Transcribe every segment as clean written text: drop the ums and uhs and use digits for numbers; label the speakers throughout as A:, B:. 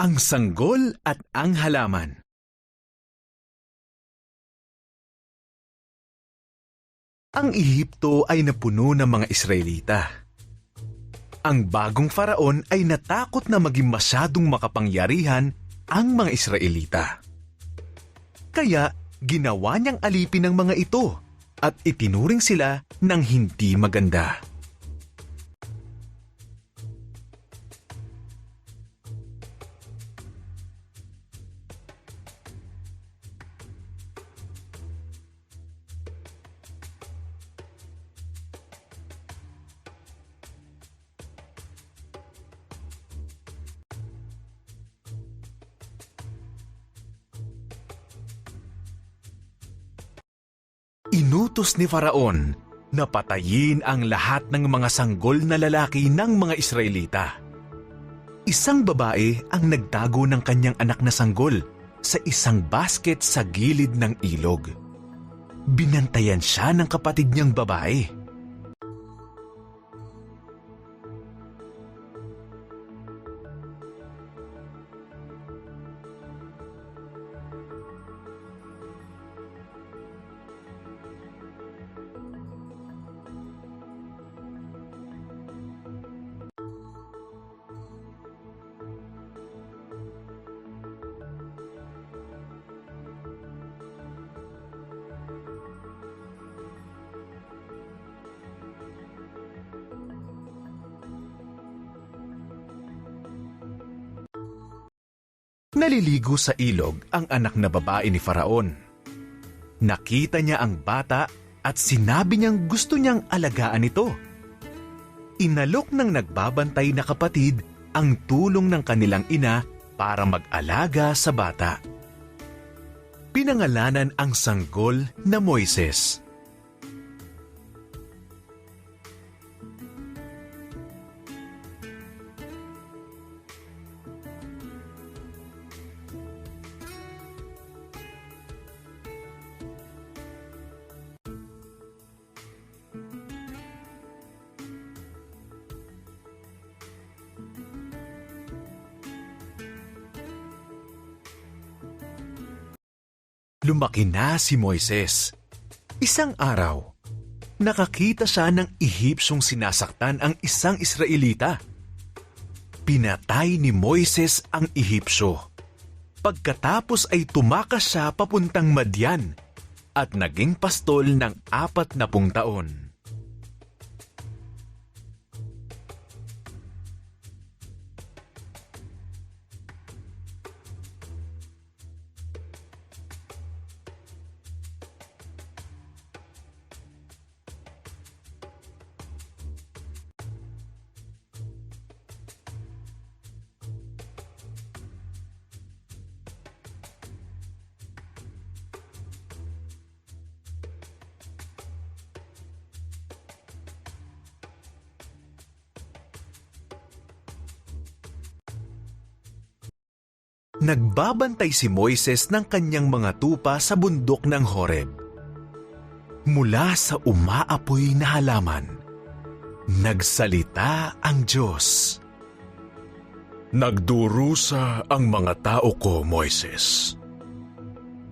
A: Ang sanggol at ang halaman. Ang Ehipto ay napuno ng mga Israelita. Ang bagong faraon ay natakot na maging masyadong makapangyarihan ang mga Israelita. Kaya ginawa niyang alipin ang mga ito at itinuring sila ng hindi maganda. Inutos ni Faraon na patayin ang lahat ng mga sanggol na lalaki ng mga Israelita. Isang babae ang nagtago ng kanyang anak na sanggol sa isang basket sa gilid ng ilog. Binantayan siya ng kapatid niyang babae. Naliligo sa ilog ang anak na babae ni Faraon. Nakita niya ang bata at sinabi niyang gusto niyang alagaan ito. Inalok ng nagbabantay na kapatid ang tulong ng kanilang ina para mag-alaga sa bata. Pinangalanan ang sanggol na Moises. Lumaki na si Moises. Isang araw, nakakita siya ng Ehipsyong sinasaktan ang isang Israelita. Pinatay ni Moises ang Ehipsyo. Pagkatapos ay tumakas siya papuntang Madian at naging pastol ng 40 taon. Nagbabantay si Moises ng kanyang mga tupa sa bundok ng Horeb. Mula sa umaapoy na halaman, nagsalita ang Diyos.
B: Nagdurusa ang mga tao ko, Moises.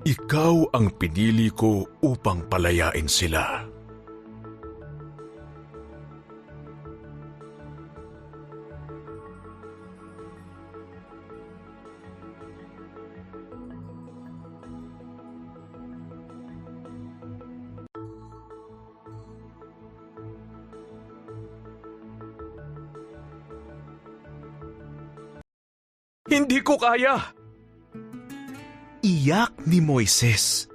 B: Ikaw ang pinili ko upang palayain sila.
A: Hindi ko kaya! Iyak ni Moises.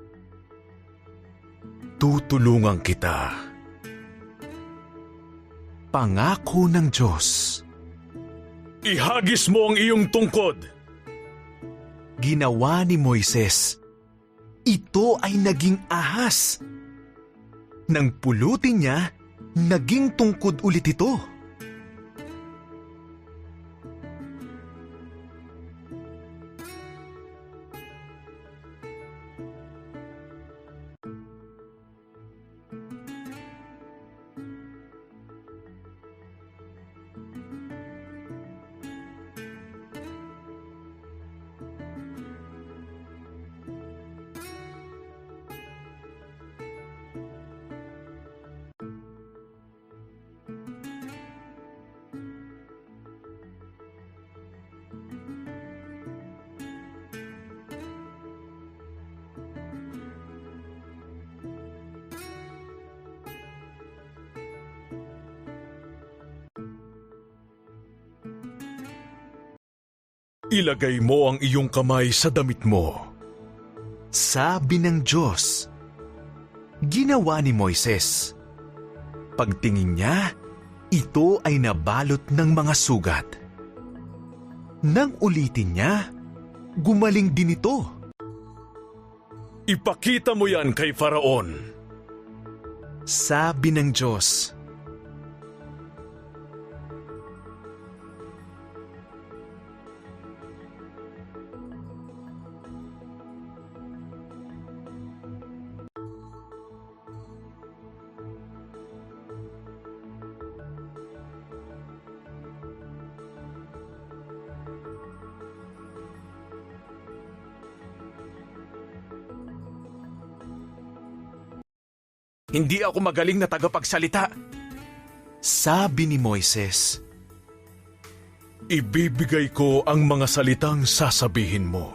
B: Tutulungan kita.
A: Pangako ng Diyos.
B: Ihagis mo ang iyong tungkod.
A: Ginawa ni Moises. Ito ay naging ahas. Nang pulutin niya, naging tungkod ulit ito.
B: Ilagay mo ang iyong kamay sa damit mo.
A: Sabi ng Diyos. Ginawa ni Moises. Pagtingin niya, ito ay nabalot ng mga sugat. Nang ulitin niya, gumaling din ito.
B: Ipakita mo yan kay Faraon.
A: Sabi ng Diyos.
B: Hindi ako magaling na tagapagsalita.
A: Sabi ni Moises.
B: Ibibigay ko ang mga salitang sasabihin mo.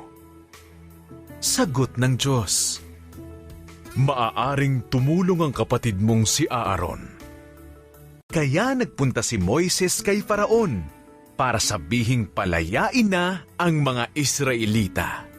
A: Sagot ng Diyos.
B: Maaaring tumulong ang kapatid mong si Aaron.
A: Kaya nagpunta si Moises kay Faraon para sabihing palayain na ang mga Israelita.